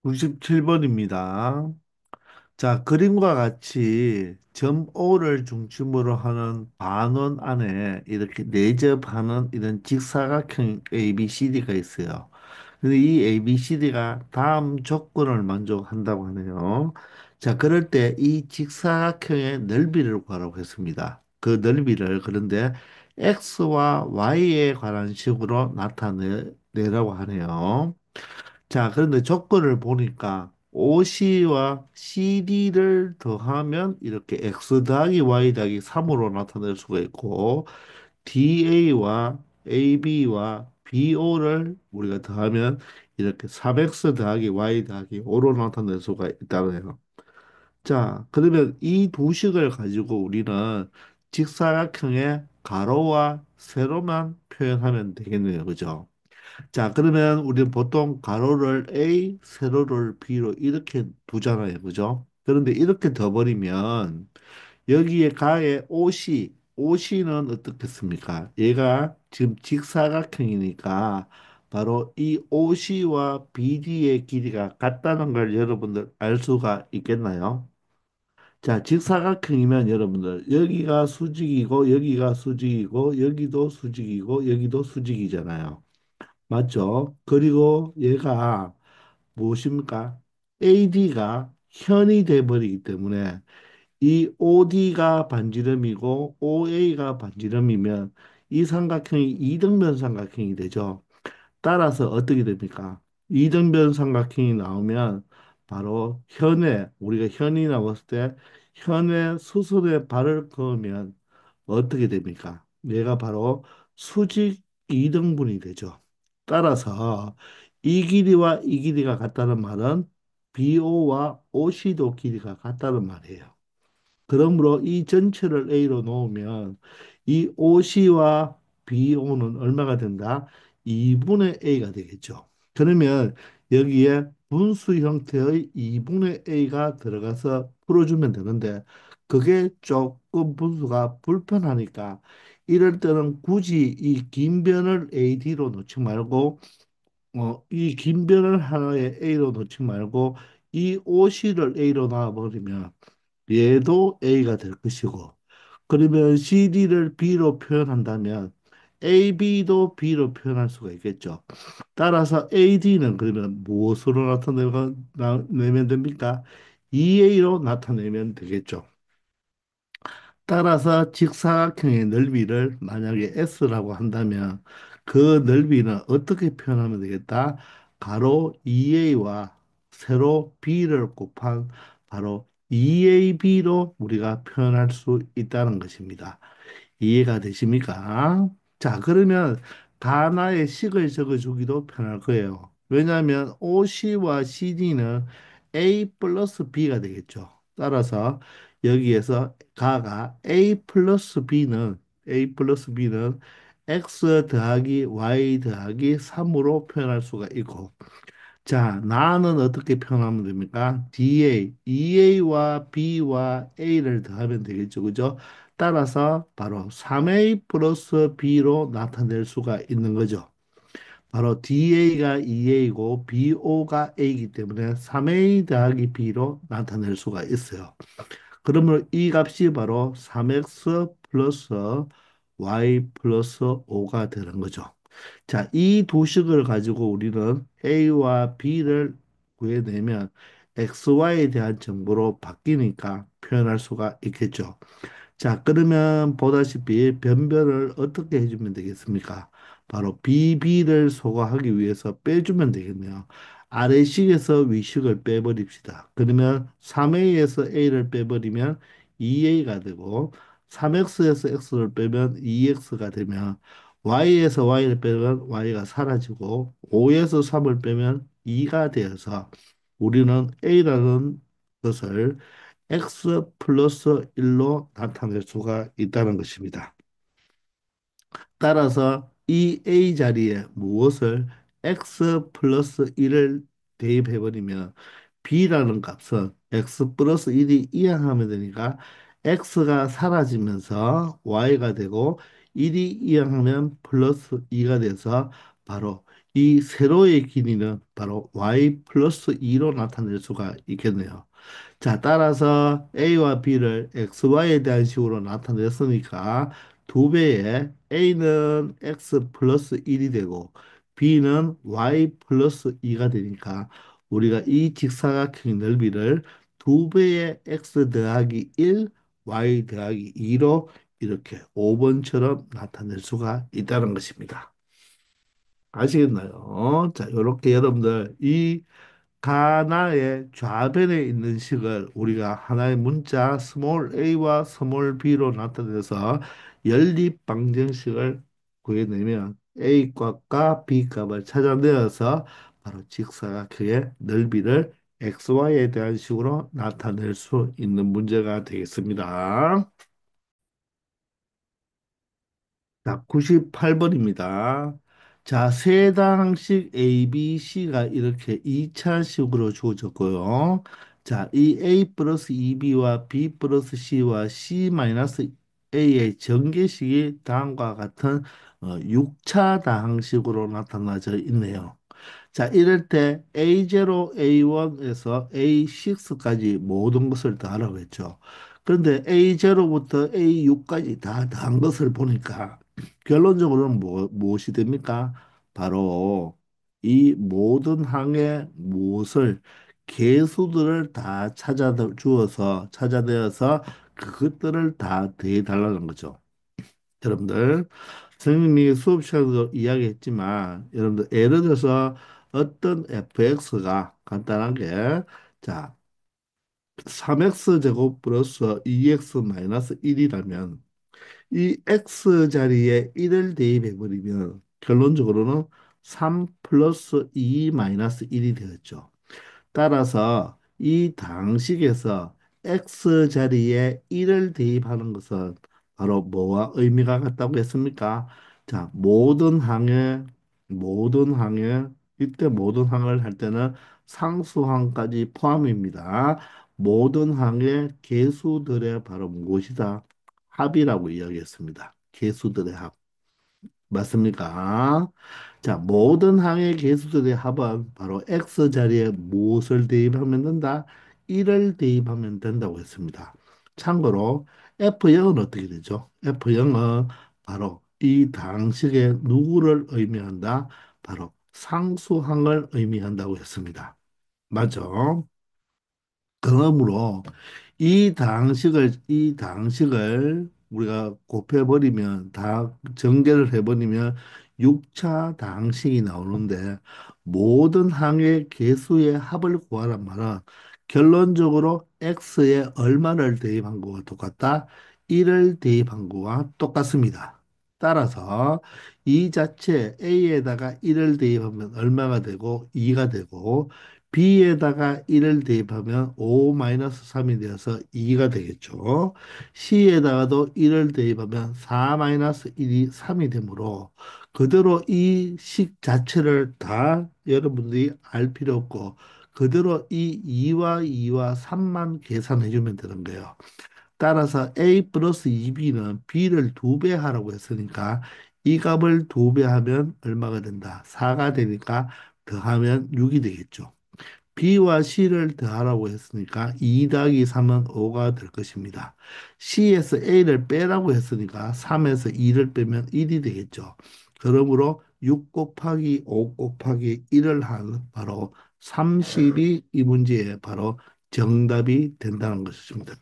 97번입니다. 자, 그림과 같이 점 O를 중심으로 하는 반원 안에 이렇게 내접하는 이런 직사각형 ABCD가 있어요. 근데 이 ABCD가 다음 조건을 만족한다고 하네요. 자, 그럴 때 이 직사각형의 넓이를 구하라고 했습니다. 그 넓이를 그런데 X와 Y에 관한 식으로 나타내라고 하네요. 자, 그런데 조건을 보니까 OC와 CD를 더하면 이렇게 X 더하기 Y 더하기 3으로 나타낼 수가 있고, DA와 AB와 BO를 우리가 더하면 이렇게 3X 더하기 Y 더하기 5로 나타낼 수가 있다고요. 자, 그러면 이 두 식을 가지고 우리는 직사각형의 가로와 세로만 표현하면 되겠네요. 그죠? 자, 그러면 우리는 보통 가로를 A, 세로를 B로 이렇게 두잖아요. 그죠? 그런데 이렇게 둬버리면 여기에 가에 OC는 어떻겠습니까? 얘가 지금 직사각형이니까 바로 이 OC와 BD의 길이가 같다는 걸 여러분들 알 수가 있겠나요? 자, 직사각형이면 여러분들 여기가 수직이고 여기가 수직이고 여기도 수직이고 여기도 수직이잖아요. 맞죠? 그리고 얘가 무엇입니까? AD가 현이 돼버리기 때문에 이 OD가 반지름이고 OA가 반지름이면 이 삼각형이 이등변 삼각형이 되죠. 따라서 어떻게 됩니까? 이등변 삼각형이 나오면 바로 현에 우리가 현이 나왔을 때 현의 수술에 발을 그으면 어떻게 됩니까? 얘가 바로 수직 이등분이 되죠. 따라서 이 길이와 이 길이가 같다는 말은 BO와 OC도 길이가 같다는 말이에요. 그러므로 이 전체를 A로 놓으면 이 OC와 BO는 얼마가 된다? 2분의 A가 되겠죠. 그러면 여기에 분수 형태의 2분의 A가 들어가서 풀어주면 되는데 그게 조금 분수가 불편하니까 이럴 때는 굳이 이 긴 변을 AD로 놓지 말고 이 긴 변을 하나의 A로 놓지 말고 이 OC를 A로 놔버리면 얘도 A가 될 것이고, 그러면 CD를 B로 표현한다면 AB도 B로 표현할 수가 있겠죠. 따라서 AD는 그러면 무엇으로 나타내면 됩니까? EA로 나타내면 되겠죠. 따라서 직사각형의 넓이를 만약에 S라고 한다면 그 넓이는 어떻게 표현하면 되겠다? 가로 2A와 세로 B를 곱한 바로 2AB로 우리가 표현할 수 있다는 것입니다. 이해가 되십니까? 자, 그러면 가나의 식을 적어주기도 편할 거예요. 왜냐하면 OC와 CD는 A 플러스 B가 되겠죠. 따라서 여기에서 가가 A 플러스 B는 X 더하기 Y 더하기 3으로 표현할 수가 있고, 자, 나는 어떻게 표현하면 됩니까? DA, EA와 B와 A를 더하면 되겠죠. 그죠? 따라서 바로 3A 플러스 B로 나타낼 수가 있는 거죠. 바로 DA가 EA고 BO가 A이기 때문에 3A 더하기 B로 나타낼 수가 있어요. 그러면 이 값이 바로 3X 플러스 Y 플러스 5가 되는 거죠. 자, 이 도식을 가지고 우리는 A와 B를 구해내면 XY에 대한 정보로 바뀌니까 표현할 수가 있겠죠. 자, 그러면 보다시피 변별을 어떻게 해주면 되겠습니까? 바로 BB를 소거하기 위해서 빼주면 되겠네요. 아래식에서 위식을 빼버립시다. 그러면 3A에서 A를 빼버리면 2A가 되고 3X에서 X를 빼면 2X가 되면 Y에서 Y를 빼면 Y가 사라지고 5에서 3을 빼면 2가 되어서 우리는 A라는 것을 x 플러스 1로 나타낼 수가 있다는 것입니다. 따라서 이 a 자리에 무엇을 x 플러스 1을 대입해버리면 b라는 값은 x 플러스 1이 이항하면 되니까 x가 사라지면서 y가 되고 1이 이항하면 플러스 2가 돼서 바로 이 세로의 길이는 바로 y 플러스 2로 나타낼 수가 있겠네요. 자, 따라서 A와 B를 XY에 대한 식으로 나타냈으니까 두 배의 A는 X 플러스 1이 되고 B는 Y 플러스 2가 되니까 우리가 이 직사각형의 넓이를 두 배의 X 더하기 1, Y 더하기 2로 이렇게 5번처럼 나타낼 수가 있다는 것입니다. 아시겠나요? 자, 이렇게 여러분들 이 가나의 좌변에 있는 식을 우리가 하나의 문자 스몰 a와 스몰 b로 나타내서 연립 방정식을 구해내면 a 값과 b 값을 찾아내어서 바로 직사각형의 넓이를 xy에 대한 식으로 나타낼 수 있는 문제가 되겠습니다. 자, 98번입니다. 자, 세 당식 A, B, C가 이렇게 2차식으로 주어졌고요. 자, 이 A 플러스 2B와 B 플러스 C와 C 마이너스 A의 전개식이 다음과 같은 6차 다항식으로 나타나져 있네요. 자, 이럴 때 A0, A1에서 A6까지 모든 것을 다 하라고 했죠. 그런데 A0부터 A6까지 다 한 것을 보니까 결론적으로는 무엇이 됩니까? 바로 이 모든 항의 무엇을 개수들을 다 찾아내어서 그것들을 다 더해달라는 거죠. 여러분들 선생님이 수업 시간에도 이야기했지만 여러분들 예를 들어서 어떤 fx가 간단하게 자 3x 제곱 플러스 2x 마이너스 1이라면 이 x 자리에 1을 대입해 버리면 결론적으로는 3 플러스 2 마이너스 1이 되었죠. 따라서 이 당식에서 x 자리에 1을 대입하는 것은 바로 뭐와 의미가 같다고 했습니까? 자, 모든 항에 이때 모든 항을 할 때는 상수항까지 포함입니다. 모든 항의 개수들의 바로 무엇이다? 합이라고 이야기했습니다. 개수들의 합. 맞습니까? 자, 모든 항의 개수들의 합은 바로 x 자리에 무엇을 대입하면 된다? 1을 대입하면 된다고 했습니다. 참고로 F0은 어떻게 되죠? F0은 바로 이 당식의 누구를 의미한다? 바로 상수항을 의미한다고 했습니다. 맞죠? 그러므로 이 당식을 우리가 곱해버리면 다 전개를 해버리면 6차 당식이 나오는데 모든 항의 개수의 합을 구하란 말은 결론적으로 x에 얼마를 대입한 거와 똑같다? 1을 대입한 거와 똑같습니다. 따라서 이 자체 a에다가 1을 대입하면 얼마가 되고 2가 되고 B에다가 1을 대입하면 5-3이 되어서 2가 되겠죠. C에다가도 1을 대입하면 4-1이 3이 되므로 그대로 이 식 자체를 다 여러분들이 알 필요 없고 그대로 이 2와 3만 계산해 주면 되는 거예요. 따라서 A 플러스 2B는 B를 2배 하라고 했으니까 이 값을 2배 하면 얼마가 된다? 4가 되니까 더하면 6이 되겠죠. B와 C를 더하라고 했으니까 2 더하기 3은 5가 될 것입니다. C에서 A를 빼라고 했으니까 3에서 2를 빼면 1이 되겠죠. 그러므로 6 곱하기 5 곱하기 1을 한 바로 30이 이 문제의 바로 정답이 된다는 것입니다.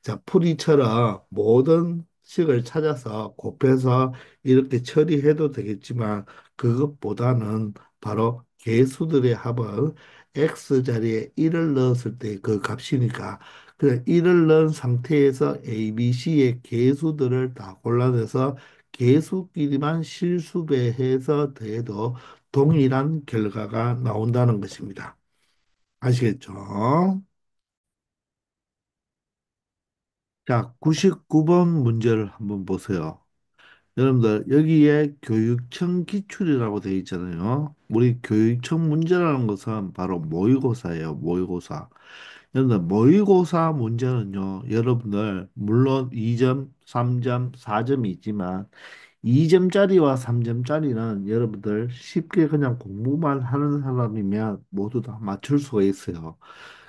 자, 풀이처럼 모든 식을 찾아서 곱해서 이렇게 처리해도 되겠지만 그것보다는 바로 개수들의 합은 x 자리에 1을 넣었을 때 그 값이니까 그래 1을 넣은 상태에서 a, b, c의 개수들을 다 골라내서 개수끼리만 실수배해서 더해도 동일한 결과가 나온다는 것입니다. 아시겠죠? 자, 99번 문제를 한번 보세요. 여러분들, 여기에 교육청 기출이라고 되어 있잖아요. 우리 교육청 문제라는 것은 바로 모의고사예요, 모의고사. 여러분들, 모의고사 문제는요, 여러분들, 물론 2점, 3점, 4점이 있지만, 2점짜리와 3점짜리는 여러분들 쉽게 그냥 공부만 하는 사람이면 모두 다 맞출 수가 있어요.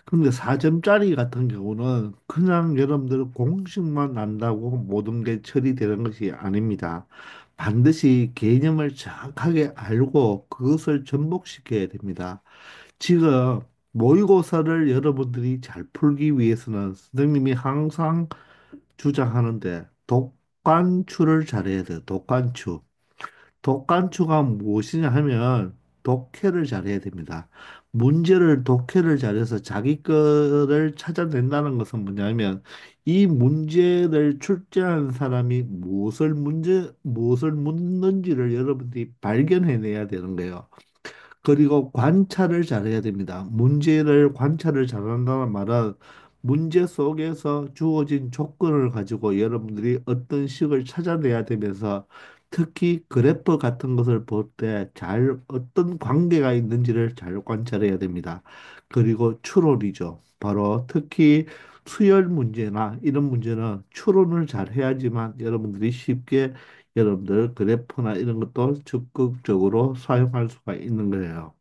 근데 4점짜리 같은 경우는 그냥 여러분들 공식만 안다고 모든 게 처리되는 것이 아닙니다. 반드시 개념을 정확하게 알고 그것을 접목시켜야 됩니다. 지금 모의고사를 여러분들이 잘 풀기 위해서는 선생님이 항상 주장하는데 독관추를 잘해야 돼요. 독관추. 독관추가 무엇이냐 하면 독해를 잘해야 됩니다. 독해를 잘해서 자기 거를 찾아낸다는 것은 뭐냐면 이 문제를 출제한 사람이 무엇을 묻는지를 여러분들이 발견해내야 되는 거예요. 그리고 관찰을 잘해야 됩니다. 문제를 관찰을 잘한다는 말은 문제 속에서 주어진 조건을 가지고 여러분들이 어떤 식을 찾아내야 되면서 특히 그래프 같은 것을 볼 때 잘 어떤 관계가 있는지를 잘 관찰해야 됩니다. 그리고 추론이죠. 바로 특히 수열 문제나 이런 문제는 추론을 잘 해야지만 여러분들이 쉽게 여러분들 그래프나 이런 것도 적극적으로 사용할 수가 있는 거예요.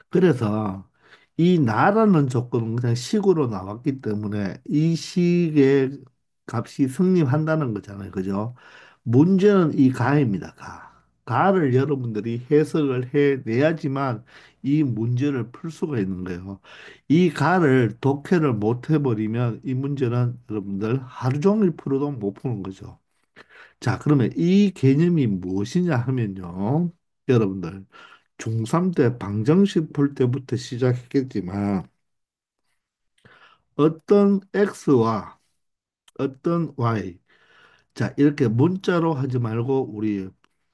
그래서 이 나라는 조건은 그냥 식으로 나왔기 때문에 이 식의 값이 성립한다는 거잖아요. 그죠? 문제는 이 가입니다. 가. 가를 여러분들이 해석을 해내야지만 이 문제를 풀 수가 있는 거예요. 이 가를 독해를 못 해버리면 이 문제는 여러분들 하루 종일 풀어도 못 푸는 거죠. 자, 그러면 이 개념이 무엇이냐 하면요. 여러분들, 중3 때 방정식 풀 때부터 시작했겠지만, 어떤 X와 어떤 Y, 자, 이렇게 문자로 하지 말고 우리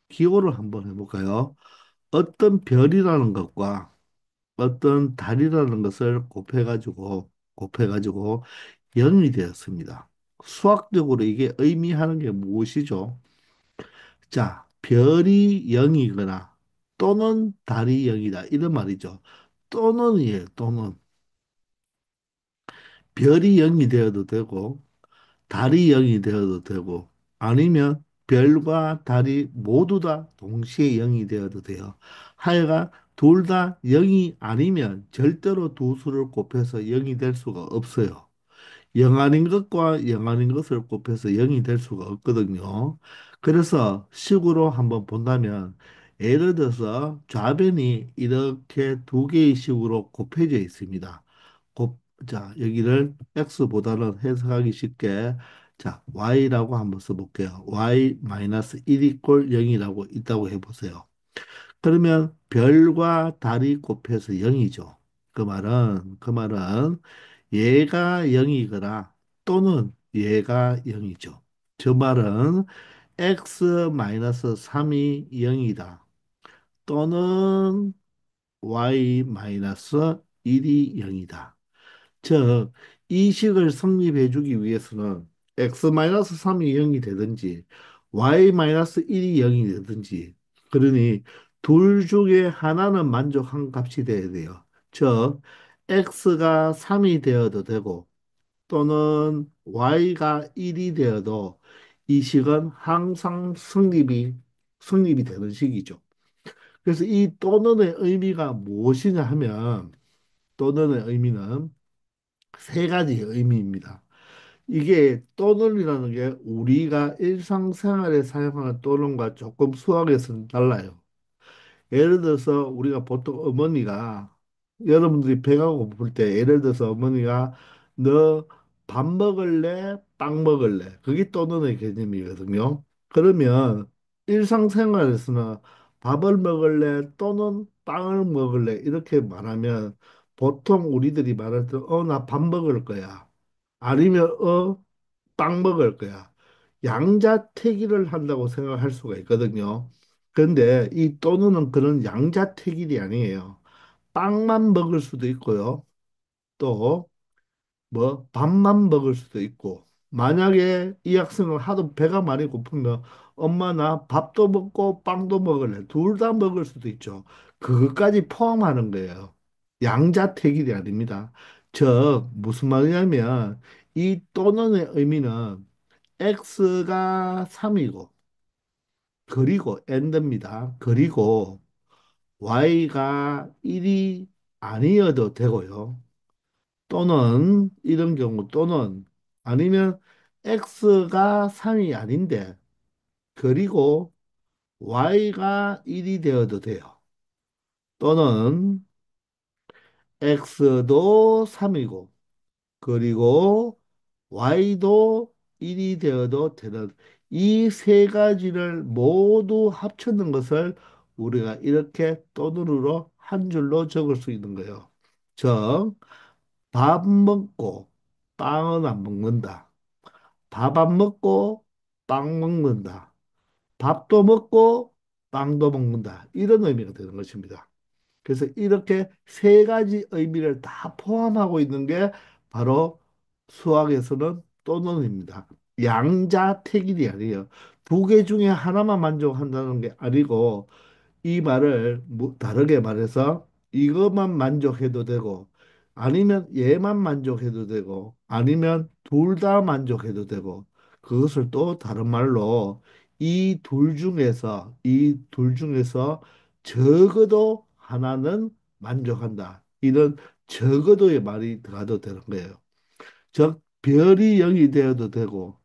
기호를 한번 해볼까요? 어떤 별이라는 것과 어떤 달이라는 것을 곱해가지고 0이 되었습니다. 수학적으로 이게 의미하는 게 무엇이죠? 자, 별이 0이거나 또는 달이 0이다. 이런 말이죠. 또는이에요, 또는. 별이 0이 되어도 되고, 달이 0이 되어도 되고, 아니면 별과 달이 모두 다 동시에 0이 되어도 돼요. 하여간 둘 다 0이 아니면 절대로 두 수를 곱해서 0이 될 수가 없어요. 영 아닌 것과 영 아닌 것을 곱해서 0이 될 수가 없거든요. 그래서 식으로 한번 본다면 예를 들어서 좌변이 이렇게 두 개의 식으로 곱해져 있습니다. 자, 여기를 x보다는 해석하기 쉽게 자, y라고 한번 써볼게요. y-1 이꼴 0이라고 있다고 해보세요. 그러면 별과 달이 곱해서 0이죠. 그 말은 얘가 0이거나 또는 얘가 0이죠. 저 말은 x-3이 0이다. 또는 y-1이 0이다. 즉, 이 식을 성립해 주기 위해서는 x-3이 0이 되든지 y-1이 0이 되든지 그러니 둘 중에 하나는 만족한 값이 돼야 돼요. 즉, x가 3이 되어도 되고 또는 y가 1이 되어도 이 식은 항상 성립이 되는 식이죠. 그래서 이 또는의 의미가 무엇이냐 하면 또는의 의미는 세 가지 의미입니다. 이게 또는이라는 게 우리가 일상생활에 사용하는 또는과 조금 수학에서는 달라요. 예를 들어서 우리가 보통 어머니가 여러분들이 배가 고플 때 예를 들어서 어머니가 너 밥 먹을래? 빵 먹을래? 그게 또는의 개념이거든요. 그러면 일상생활에서는 밥을 먹을래? 또는 빵을 먹을래? 이렇게 말하면 보통 우리들이 말할 때 나 밥 먹을 거야. 아니면 빵 먹을 거야. 양자택일을 한다고 생각할 수가 있거든요. 그런데 이 또는은 그런 양자택일이 아니에요. 빵만 먹을 수도 있고요. 또 뭐 밥만 먹을 수도 있고. 만약에 이 학생은 하도 배가 많이 고프면 엄마 나 밥도 먹고 빵도 먹을래. 둘 다 먹을 수도 있죠. 그것까지 포함하는 거예요. 양자택일이 아닙니다. 즉 무슨 말이냐면 이 또는의 의미는 x가 3이고 그리고 and입니다. 그리고 y가 1이 아니어도 되고요. 또는 이런 경우 또는 아니면 x가 3이 아닌데 그리고 y가 1이 되어도 돼요. 또는 x도 3이고 그리고 y도 1이 되어도 되는 이 세 가지를 모두 합쳤는 것을 우리가 이렇게 또는으로 한 줄로 적을 수 있는 거예요. 즉, 밥 먹고 빵은 안 먹는다. 밥 안 먹고 빵 먹는다. 밥도 먹고 빵도 먹는다. 이런 의미가 되는 것입니다. 그래서 이렇게 세 가지 의미를 다 포함하고 있는 게 바로 수학에서는 또는입니다. 양자택일이 아니에요. 두 개 중에 하나만 만족한다는 게 아니고 이 말을 다르게 말해서 이것만 만족해도 되고 아니면 얘만 만족해도 되고 아니면 둘 다 만족해도 되고 그것을 또 다른 말로 이 둘 중에서 적어도 하나는 만족한다. 이런 적어도의 말이 들어가도 되는 거예요. 즉 별이 0이 되어도 되고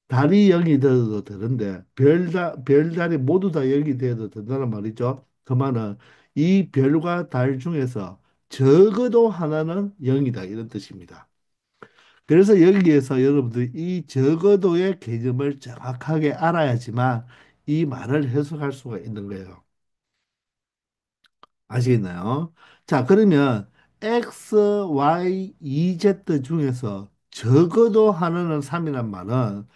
달이 0이 되어도 되는데 별달이 모두 다 0이 되어도 된다는 말이죠. 그 말은 이 별과 달 중에서 적어도 하나는 0이다 이런 뜻입니다. 그래서 여기에서 여러분들이 이 적어도의 개념을 정확하게 알아야지만 이 말을 해석할 수가 있는 거예요. 아시겠나요? 자, 그러면 X, Y, Z 중에서 적어도 하나는 3이란 말은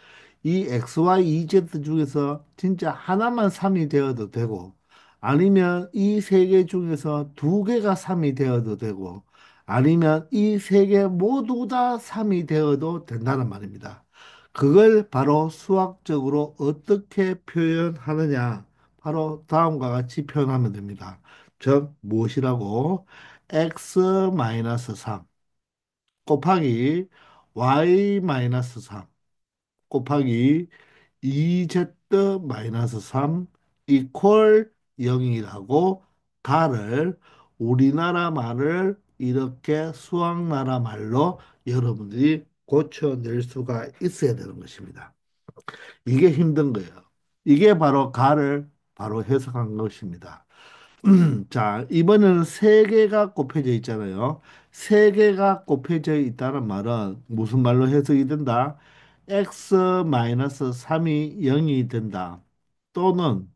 이 X, Y, Z 중에서 진짜 하나만 3이 되어도 되고 아니면 이 세 개 중에서 두 개가 3이 되어도 되고 아니면 이 세 개 모두 다 3이 되어도 된다는 말입니다. 그걸 바로 수학적으로 어떻게 표현하느냐? 바로 다음과 같이 표현하면 됩니다. 즉 무엇이라고? x-3 곱하기 y-3 곱하기 2z-3 이퀄 0이라고 가를 우리나라 말을 이렇게 수학나라 말로 여러분들이 고쳐낼 수가 있어야 되는 것입니다. 이게 힘든 거예요. 이게 바로 가를 바로 해석한 것입니다. 자, 이번에는 세 개가 곱해져 있잖아요. 세 개가 곱해져 있다는 말은 무슨 말로 해석이 된다? x-3이 0이 된다. 또는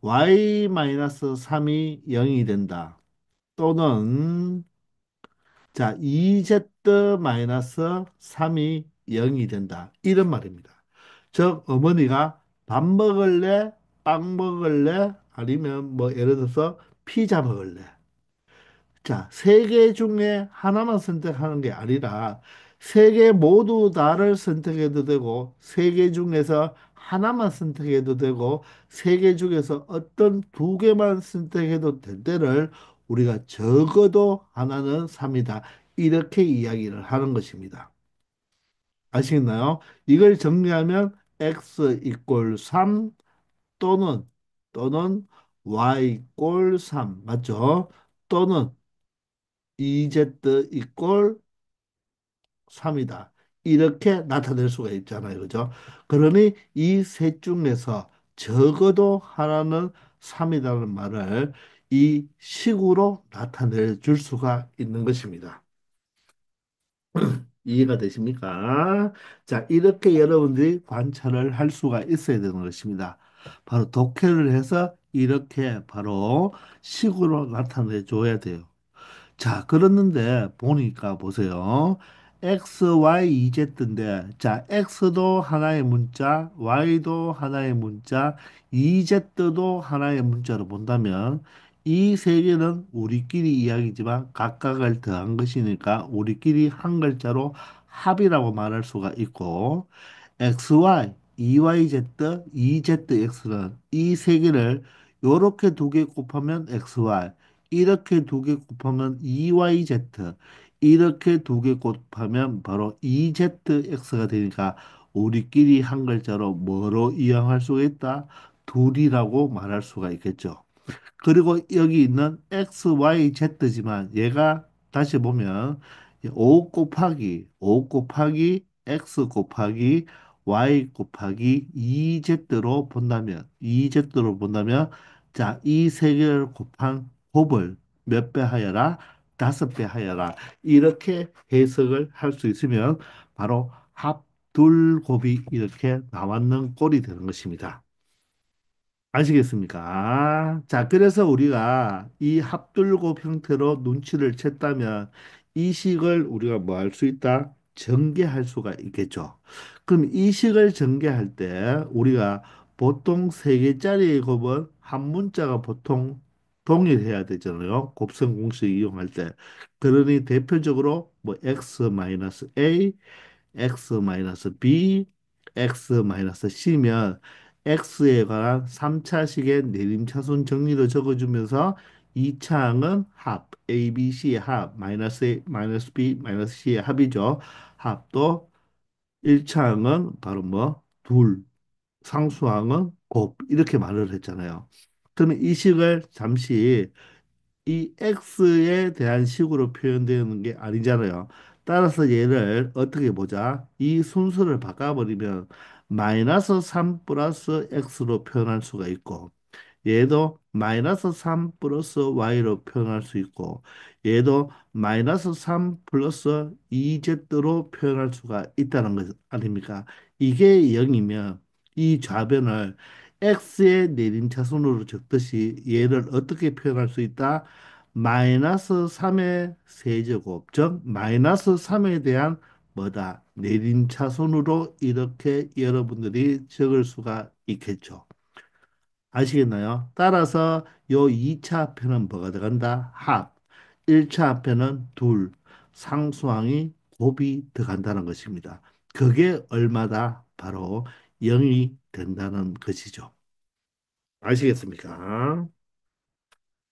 y-3이 0이 된다. 또는 자, 2z-3이 0이 된다. 이런 말입니다. 즉, 어머니가 밥 먹을래? 빵 먹을래? 아니면 뭐 예를 들어서 피자 먹을래? 자, 세 개 중에 하나만 선택하는 게 아니라 세 개 모두 다를 선택해도 되고 세 개 중에서 하나만 선택해도 되고 세 개 중에서 어떤 두 개만 선택해도 될 때를 우리가 적어도 하나는 3이다. 이렇게 이야기를 하는 것입니다. 아시겠나요? 이걸 정리하면 x 이꼴 3 또는 y 이꼴 3 맞죠? 또는 2z 이꼴 3이다. 이렇게 나타낼 수가 있잖아요. 그죠? 그러니 이 셋 중에서 적어도 하나는 3이라는 말을 이 식으로 나타내 줄 수가 있는 것입니다. 이해가 되십니까? 자, 이렇게 여러분들이 관찰을 할 수가 있어야 되는 것입니다. 바로 독해를 해서 이렇게 바로 식으로 나타내 줘야 돼요. 자, 그랬는데 보니까 보세요. X, Y, Z인데, 자, X도 하나의 문자, Y도 하나의 문자, Z도 하나의 문자로 본다면 이 세 개는 우리끼리 이야기지만 각각을 더한 것이니까 우리끼리 한 글자로 합이라고 말할 수가 있고 XY, EYZ, EZX는 이 세 개를 요렇게 두 개 곱하면 XY, 이렇게 두 개 곱하면 EYZ, 이렇게 두 개 곱하면 바로 EZX가 되니까 우리끼리 한 글자로 뭐로 이용할 수가 있다? 둘이라고 말할 수가 있겠죠. 그리고 여기 있는 x, y, z지만 얘가 다시 보면 5 곱하기 x 곱하기 y 곱하기 2z로 본다면 자, 이 세 개를 곱한 곱을 몇 배 하여라? 5배 하여라. 이렇게 해석을 할 수 있으면 바로 합둘곱이 이렇게 나왔는 꼴이 되는 것입니다. 아시겠습니까? 자, 그래서 우리가 이 합돌곱 형태로 눈치를 챘다면 이 식을 우리가 뭐 할 수 있다? 전개할 수가 있겠죠. 그럼 이 식을 전개할 때 우리가 보통 세 개짜리 곱은 한 문자가 보통 동일해야 되잖아요. 곱셈 공식 이용할 때. 그러니 대표적으로 뭐 x-a x-b, x-c면 x에 관한 3차식의 내림차순 정리를 적어주면서 2차항은 합, a, b, c의 합, 마이너스 a, 마이너스 b, 마이너스 c의 합이죠. 합도 1차항은 바로 뭐 둘, 상수항은 곱 이렇게 말을 했잖아요. 그러면 이 식을 잠시 이 x에 대한 식으로 표현되는 게 아니잖아요. 따라서 얘를 어떻게 보자? 이 순서를 바꿔버리면 마이너스 3 플러스 x로 표현할 수가 있고 얘도 마이너스 3 플러스 y로 표현할 수 있고 얘도 마이너스 3 플러스 2z로 표현할 수가 있다는 것 아닙니까? 이게 0이면 이 좌변을 x의 내림차순으로 적듯이 얘를 어떻게 표현할 수 있다? 마이너스 3의 세제곱, 즉 마이너스 3에 대한 뭐다? 내림차순으로 이렇게 여러분들이 적을 수가 있겠죠. 아시겠나요? 따라서 요 2차 합표는 뭐가 들어간다? 합. 1차 합표는 둘. 상수항이 곱이 들어간다는 것입니다. 그게 얼마다? 바로 0이 된다는 것이죠. 아시겠습니까?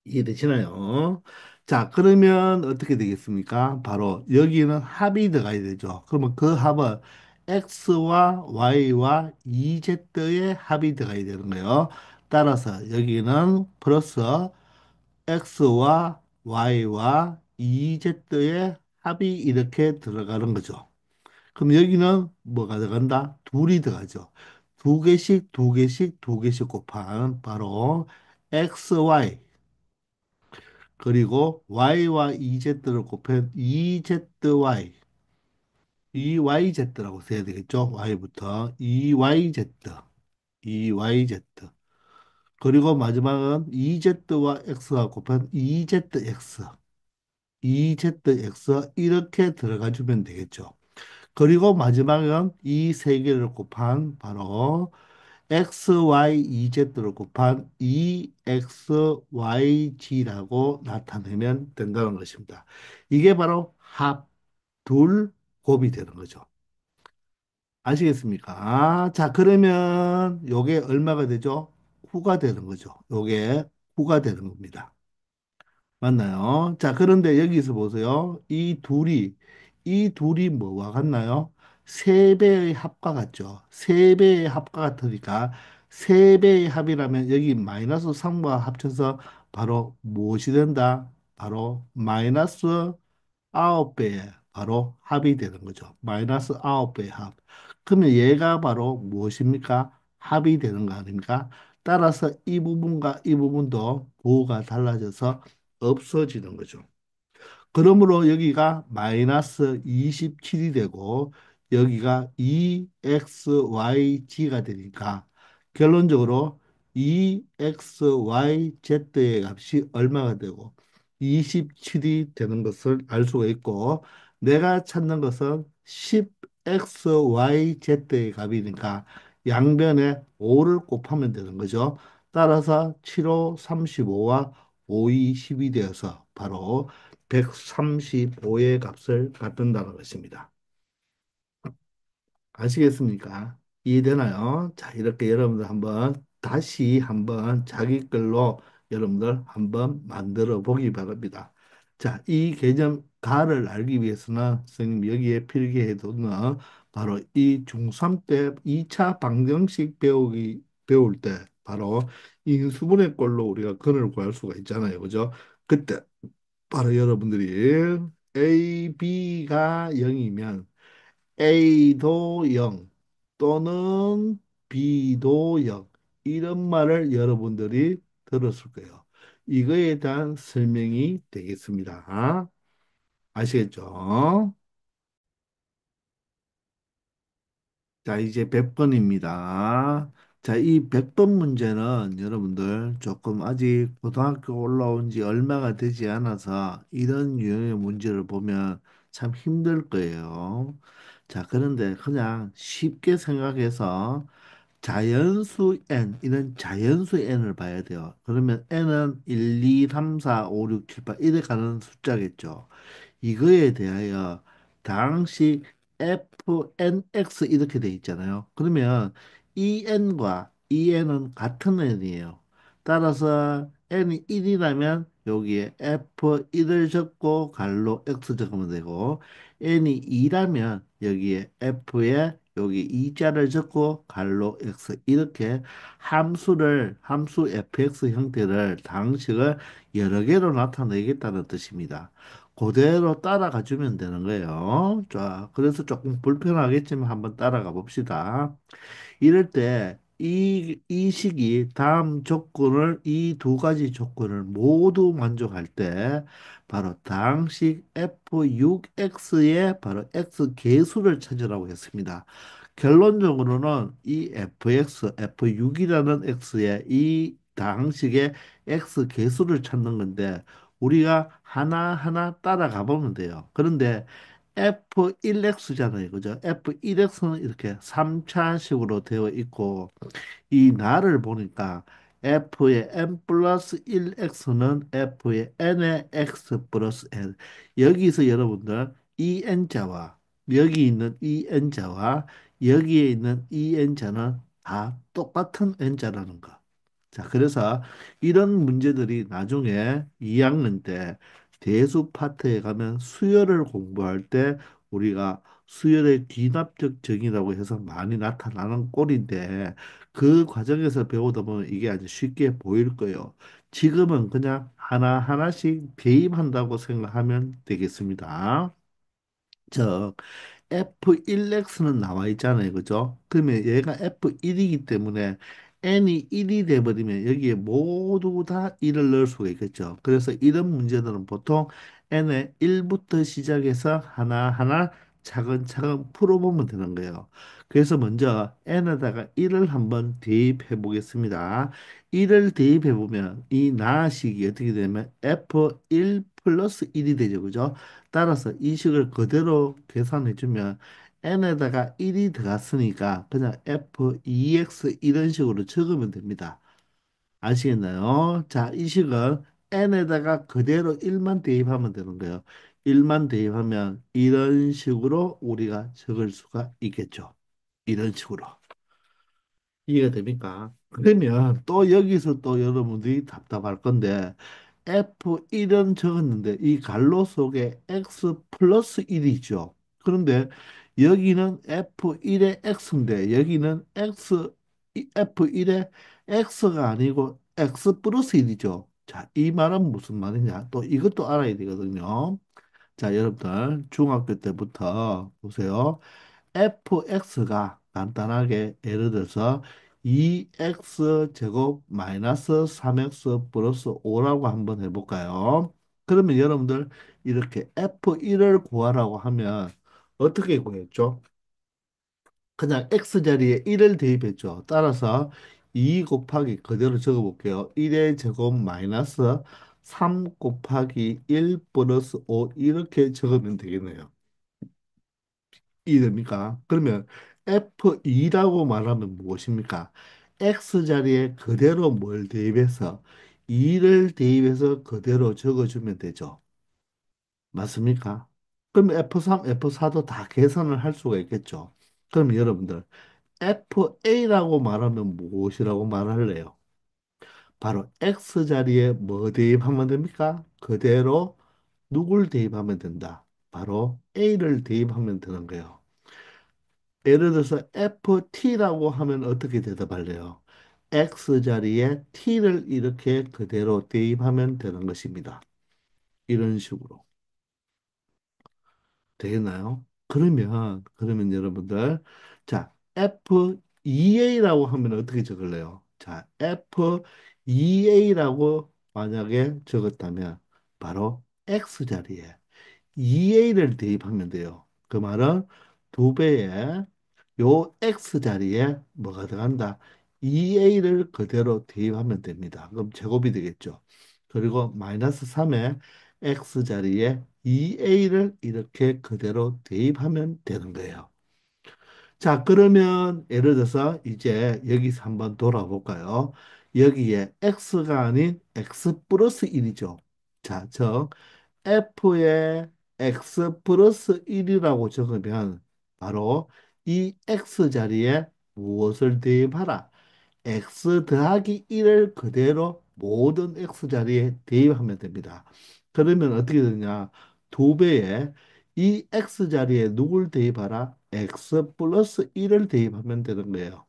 이해되시나요? 자, 그러면 어떻게 되겠습니까? 바로 여기는 합이 들어가야 되죠. 그러면 그 합은 x와 y와 2z의 합이 들어가야 되는 거예요. 따라서 여기는 플러스 x와 y와 2z의 합이 이렇게 들어가는 거죠. 그럼 여기는 뭐가 들어간다? 둘이 들어가죠. 두 개씩, 두 개씩, 두 개씩 곱한 바로 xy 그리고 y와 2z를 곱해 2zy, 2yz라고 써야 되겠죠? y부터 2yz, 2yz. 그리고 마지막은 2z와 x가 곱한 2zx, 2zx 이렇게 들어가 주면 되겠죠. 그리고 마지막은 이 세 개를 곱한 바로 x, y, 2z를 곱한 2xyz라고 나타내면 된다는 것입니다. 이게 바로 합, 둘, 곱이 되는 거죠. 아시겠습니까? 자, 그러면 요게 얼마가 되죠? 후가 되는 거죠. 요게 후가 되는 겁니다. 맞나요? 자, 그런데 여기서 보세요. 이 둘이 뭐와 같나요? 세배의 합과 같죠. 세배의 합과 같으니까 세배의 합이라면 여기 마이너스 3과 합쳐서 바로 무엇이 된다? 바로 마이너스 9배의 바로 합이 되는 거죠. 마이너스 9배의 합. 그러면 얘가 바로 무엇입니까? 합이 되는 거 아닙니까? 따라서 이 부분과 이 부분도 부호가 달라져서 없어지는 거죠. 그러므로 여기가 마이너스 27이 되고 여기가 2xyz가 되니까 결론적으로 2xyz의 값이 얼마가 되고 27이 되는 것을 알 수가 있고 내가 찾는 것은 10xyz의 값이니까 양변에 5를 곱하면 되는 거죠. 따라서 7호 35와 5이 10이 되어서 바로 135의 값을 갖는다는 것입니다. 아시겠습니까? 이해되나요? 자, 이렇게 여러분들 한번 다시 한번 자기 걸로 여러분들 한번 만들어 보기 바랍니다. 자, 이 개념 가를 알기 위해서는 선생님 여기에 필기해 두는 바로 이 중3 때 2차 방정식 배울 때 바로 인수분해 꼴로 우리가 근을 구할 수가 있잖아요. 그죠? 그때 바로 여러분들이 A, B가 0이면 A도 0 또는 B도 0 이런 말을 여러분들이 들었을 거예요. 이거에 대한 설명이 되겠습니다. 아시겠죠? 자, 이제 100번입니다. 자, 이 100번 문제는 여러분들 조금 아직 고등학교 올라온 지 얼마가 되지 않아서 이런 유형의 문제를 보면 참 힘들 거예요. 자, 그런데 그냥 쉽게 생각해서 자연수 n, 이런 자연수 n을 봐야 돼요. 그러면 n은 1, 2, 3, 4, 5, 6, 7, 8 이래 가는 숫자겠죠. 이거에 대하여 당시 fnx 이렇게 돼 있잖아요. 그러면 이 n과 이 n은 같은 n이에요. 따라서 n이 1이라면 여기에 f1을 적고 갈로 x 적으면 되고 n이 2라면 여기에 f에 여기 2자를 적고 갈로 x 이렇게 함수 fx 형태를 방식을 여러 개로 나타내겠다는 뜻입니다. 그대로 따라가 주면 되는 거예요. 자, 그래서 조금 불편하겠지만 한번 따라가 봅시다. 이럴 때 이 식이 다음 조건을, 이 두 가지 조건을 모두 만족할 때 바로 당식 f6x의 바로 x 계수를 찾으라고 했습니다. 결론적으로는 이 fx, f6이라는 x의 이 당식의 x 계수를 찾는 건데 우리가 하나하나 따라가 보면 돼요. 그런데 F1X잖아요. 그죠? F1X는 이렇게 3차식으로 되어 있고, 이 날을 보니까 F의 n 플러스 1x는 F의 n의 x 플러스 n. 여기서 여러분들 이 n자와 여기 있는 이 n자와 여기에 있는 이 n자는 다 똑같은 n자라는 거. 자, 그래서 이런 문제들이 나중에 2학년 때 대수 파트에 가면 수열을 공부할 때 우리가 수열의 귀납적 정의라고 해서 많이 나타나는 꼴인데 그 과정에서 배우다 보면 이게 아주 쉽게 보일 거예요. 지금은 그냥 하나하나씩 대입한다고 생각하면 되겠습니다. 저 F1X는 나와 있잖아요. 그죠? 그러면 얘가 F1이기 때문에 n이 1이 돼버리면 여기에 모두 다 1을 넣을 수가 있겠죠. 그래서 이런 문제들은 보통 n의 1부터 시작해서 하나하나 차근차근 풀어보면 되는 거예요. 그래서 먼저 n에다가 1을 한번 대입해 보겠습니다. 1을 대입해 보면 이 나식이 어떻게 되면 F1 플러스 1이 되죠. 그죠? 따라서 이 식을 그대로 계산해 주면 n에다가 1이 들어갔으니까 그냥 f2x 이런 식으로 적으면 됩니다. 아시겠나요? 자, 이 식은 n에다가 그대로 1만 대입하면 되는 거예요. 1만 대입하면 이런 식으로 우리가 적을 수가 있겠죠. 이런 식으로. 이해가 됩니까? 그러면 또 여기서 또 여러분들이 답답할 건데 F1은 적었는데 이 갈로 속에 X 플러스 1이죠. 그런데 여기는 F1의 X인데 여기는 F1의 X가 아니고 X 플러스 1이죠. 자, 이 말은 무슨 말이냐? 또 이것도 알아야 되거든요. 자, 여러분들 중학교 때부터 보세요. fx가 간단하게 예를 들어서 2x 제곱 마이너스 3x 플러스 5라고 한번 해볼까요? 그러면 여러분들 이렇게 f1을 구하라고 하면 어떻게 구했죠? 그냥 x 자리에 1을 대입했죠. 따라서 2 곱하기 그대로 적어볼게요. 1의 제곱 마이너스 3 곱하기 1 플러스 5 이렇게 적으면 되겠네요. 이됩니까? 그러면 F2라고 말하면 무엇입니까? X 자리에 그대로 뭘 대입해서 2를 대입해서 그대로 적어주면 되죠. 맞습니까? 그럼 F3, F4도 다 계산을 할 수가 있겠죠. 그럼 여러분들 FA라고 말하면 무엇이라고 말할래요? 바로 X 자리에 뭐 대입하면 됩니까? 그대로 누굴 대입하면 된다. 바로 A를 대입하면 되는 거예요. 예를 들어서 FT라고 하면 어떻게 대답할래요? X 자리에 T를 이렇게 그대로 대입하면 되는 것입니다. 이런 식으로. 되겠나요? 그러면 여러분들, 자, FEA라고 하면 어떻게 적을래요? 자, FEA라고 만약에 적었다면 바로 X 자리에 EA를 대입하면 돼요. 그 말은 두 배의 요 X 자리에 뭐가 들어간다? EA를 그대로 대입하면 됩니다. 그럼 제곱이 되겠죠. 그리고 마이너스 3의 X 자리에 EA를 이렇게 그대로 대입하면 되는 거예요. 자, 그러면 예를 들어서 이제 여기서 한번 돌아볼까요? 여기에 X가 아닌 X 플러스 1이죠. 자, 즉 F에 x 플러스 1이라고 적으면 바로 이 x 자리에 무엇을 대입하라? x 더하기 1을 그대로 모든 x 자리에 대입하면 됩니다. 그러면 어떻게 되냐? 두 배에 이 x 자리에 누굴 대입하라? x 플러스 1을 대입하면 되는 거예요.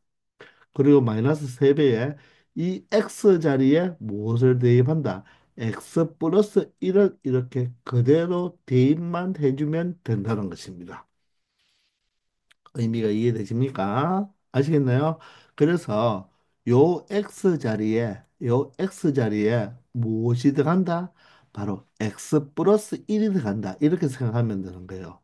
그리고 마이너스 3배에 이 x 자리에 무엇을 대입한다? x 플러스 1을 이렇게 그대로 대입만 해주면 된다는 것입니다. 의미가 이해되십니까? 아시겠나요? 그래서 요 x 자리에 무엇이 들어간다? 바로 x 플러스 1이 들어간다. 이렇게 생각하면 되는 거예요.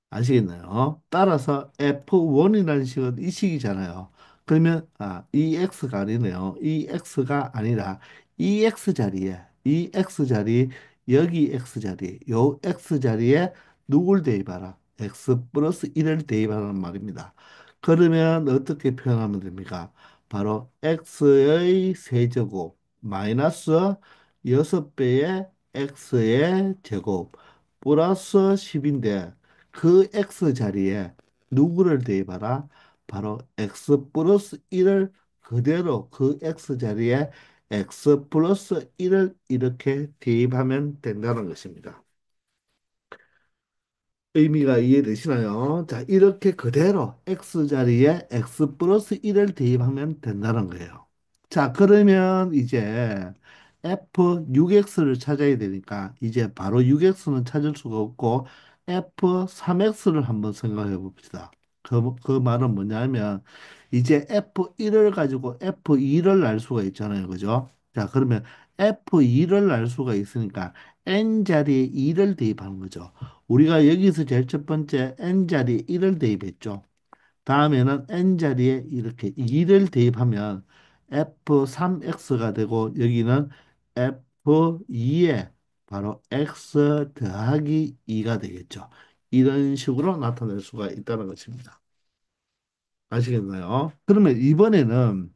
아시겠나요? 따라서 F1이라는 식은 이 식이잖아요. 그러면 이 X가 아니네요. 이 X가 아니라 이 X 자리에 이 X 자리 여기 X 자리 요 X 자리에 누굴 대입하라? X 플러스 1을 대입하라는 말입니다. 그러면 어떻게 표현하면 됩니까? 바로 X의 세제곱 마이너스 6배의 X의 제곱 플러스 10인데 그 x 자리에 누구를 대입하라? 바로 x 플러스 1을 그대로 그 x 자리에 x 플러스 1을 이렇게 대입하면 된다는 것입니다. 의미가 이해되시나요? 자, 이렇게 그대로 x 자리에 x 플러스 1을 대입하면 된다는 거예요. 자, 그러면 이제 f6x를 찾아야 되니까 이제 바로 6x는 찾을 수가 없고 f3x를 한번 생각해 봅시다. 그 말은 뭐냐면 이제 f1을 가지고 f2를 알 수가 있잖아요. 그죠? 자, 그러면 f2를 알 수가 있으니까 n 자리에 2를 대입하는 거죠. 우리가 여기서 제일 첫 번째 n자리에 1을 대입했죠. 다음에는 n자리에 이렇게 2를 대입하면 f3x가 되고 여기는 f2에 바로 x 더하기 2가 되겠죠. 이런 식으로 나타낼 수가 있다는 것입니다. 아시겠나요? 그러면 이번에는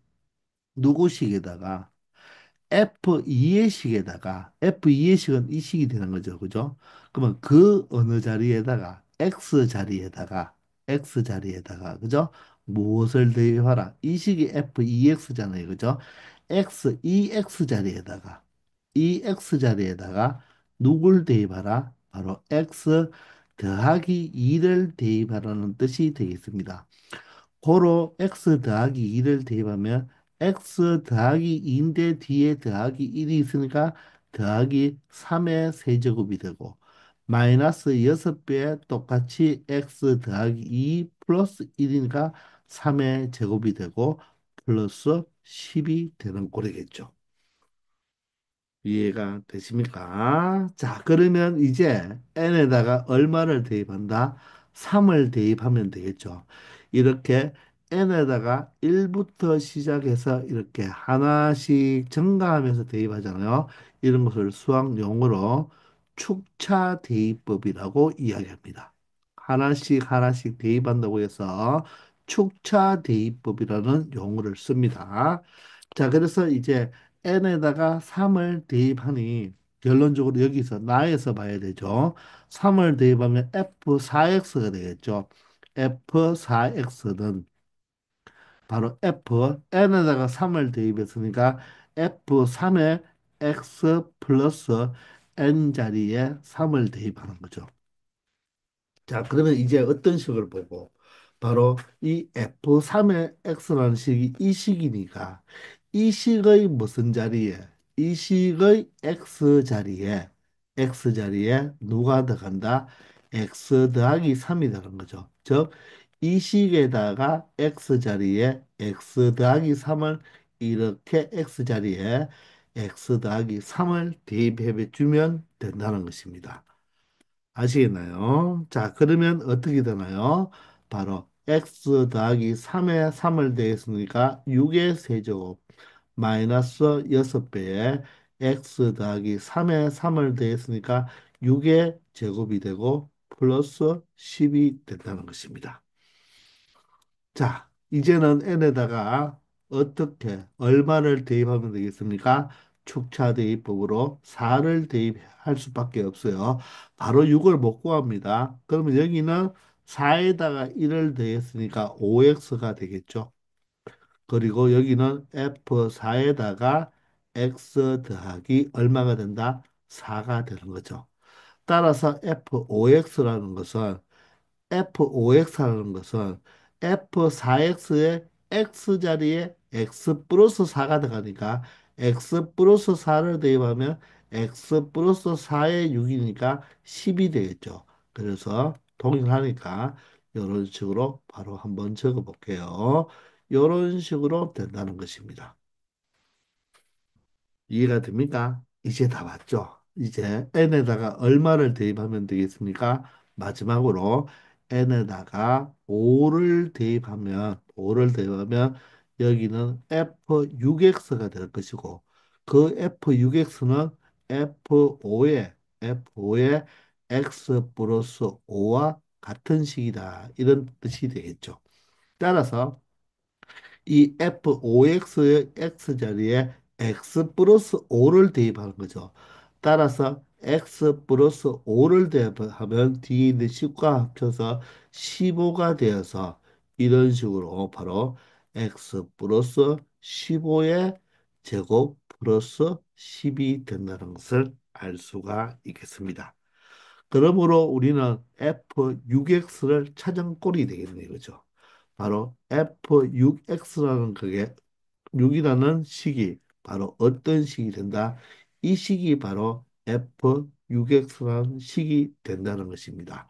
누구식에다가 F2의 식에다가 F2의 식은 이 식이 되는 거죠. 그죠? 그러면 그 어느 자리에다가 X 자리에다가 그죠? 무엇을 대입하라? 이 식이 F2X잖아요. 그죠? EX 자리에다가 EX 자리에다가 누굴 대입하라? 바로 X 더하기 2를 대입하라는 뜻이 되겠습니다. 고로 x 더하기 2를 대입하면 x 더하기 2인데 뒤에 더하기 1이 있으니까 더하기 3의 세제곱이 되고 마이너스 6배에 똑같이 x 더하기 2 플러스 1이니까 3의 제곱이 되고 플러스 10이 되는 꼴이겠죠. 이해가 되십니까? 자, 그러면 이제 n에다가 얼마를 대입한다? 3을 대입하면 되겠죠. 이렇게 n에다가 1부터 시작해서 이렇게 하나씩 증가하면서 대입하잖아요. 이런 것을 수학 용어로 축차 대입법이라고 이야기합니다. 하나씩 하나씩 대입한다고 해서 축차 대입법이라는 용어를 씁니다. 자, 그래서 이제 n에다가 3을 대입하니 결론적으로 여기서 나에서 봐야 되죠. 3을 대입하면 f4x가 되겠죠. f4x는 바로 n에다가 3을 대입했으니까 f3에 x 플러스 n 자리에 3을 대입하는 거죠. 자, 그러면 이제 어떤 식을 보고 바로 이 F3의 X라는 식이 이 식이니까 이 식의 무슨 자리에 이 식의 X 자리에 누가 들어간다? X 더하기 3이 되는 거죠. 즉, 이 식에다가 X 자리에 X 더하기 3을 이렇게 X 자리에 X 더하기 3을 대입해 주면 된다는 것입니다. 아시겠나요? 자, 그러면 어떻게 되나요? 바로 x 더하기 3에 3을 더했으니까 6의 세제곱 마이너스 6배에 x 더하기 3에 3을 더했으니까 6의 제곱이 되고 플러스 10이 된다는 것입니다. 자, 이제는 n에다가 어떻게 얼마를 대입하면 되겠습니까? 축차 대입법으로 4를 대입할 수밖에 없어요. 바로 6을 못 구합니다. 그러면 여기는 4에다가 1을 더했으니까 5x가 되겠죠. 그리고 여기는 f4에다가 x 더하기 얼마가 된다? 4가 되는 거죠. 따라서 f5x라는 것은 F5X라는 것은 F4X의 X 자리에 X 플러스 4가 들어가니까 X 플러스 4를 대입하면 X 플러스 4의 6이니까 10이 되겠죠. 그래서 동일하니까 이런 식으로 바로 한번 적어 볼게요. 이런 식으로 된다는 것입니다. 이해가 됩니까? 이제 다 맞죠? 이제 n에다가 얼마를 대입하면 되겠습니까? 마지막으로 n에다가 5를 대입하면 여기는 f6x가 될 것이고 그 f6x는 f5의 x 플러스 5와 같은 식이다. 이런 뜻이 되겠죠. 따라서 이 f5x의 x 자리에 x 플러스 5를 대입하는 거죠. 따라서 x 플러스 5를 대입하면 뒤에 있는 식과 합쳐서 15가 되어서 이런 식으로 바로 x 플러스 15의 제곱 플러스 10이 된다는 것을 알 수가 있겠습니다. 그러므로 우리는 f6x를 찾은 꼴이 되겠네요. 그죠? 바로 f6x라는 그게 6이라는 식이 바로 어떤 식이 된다? 이 식이 바로 f6x라는 식이 된다는 것입니다.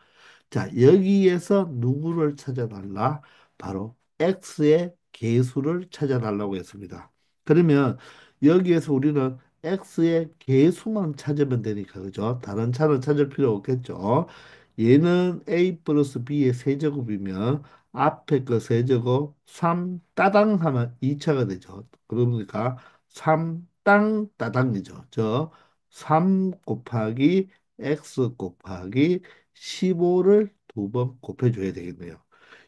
자, 여기에서 누구를 찾아달라? 바로 x의 개수를 찾아달라고 했습니다. 그러면 여기에서 우리는 x의 개수만 찾으면 되니까, 그죠? 다른 차는 찾을 필요 없겠죠. 얘는 a 플러스 b의 세제곱이면 앞에 거 세제곱 3 따당 하면 2차가 되죠. 그러니까 3 땅 따당이죠. 저 3 곱하기 x 곱하기 15를 두 번 곱해줘야 되겠네요.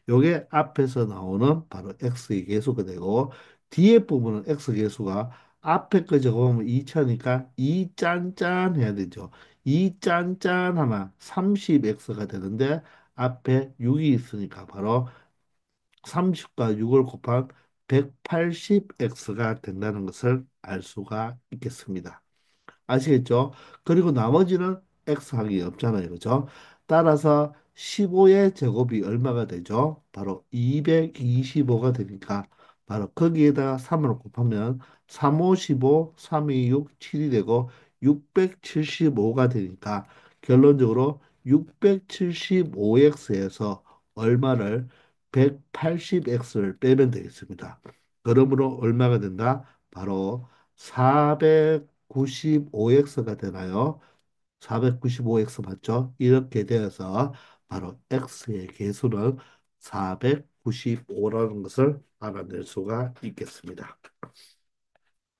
요게 앞에서 나오는 바로 x의 개수가 되고 뒤에 부분은 x 개수가 앞에 거 적으면 2차니까 2 짠짠 해야 되죠. 2 짠짠 하면 30x가 되는데 앞에 6이 있으니까 바로 30과 6을 곱한 180x가 된다는 것을 알 수가 있겠습니다. 아시겠죠? 그리고 나머지는 x 항이 없잖아요. 그죠? 따라서 15의 제곱이 얼마가 되죠? 바로 225가 되니까 바로 거기에다가 3을 곱하면 3, 5, 15, 3, 2, 6, 7이 되고 675가 되니까 결론적으로 675x에서 얼마를 180x를 빼면 되겠습니다. 그러므로 얼마가 된다? 바로 495x가 되나요? 495x 맞죠? 이렇게 되어서 바로 x의 개수는 495라는 것을 알아낼 수가 있겠습니다.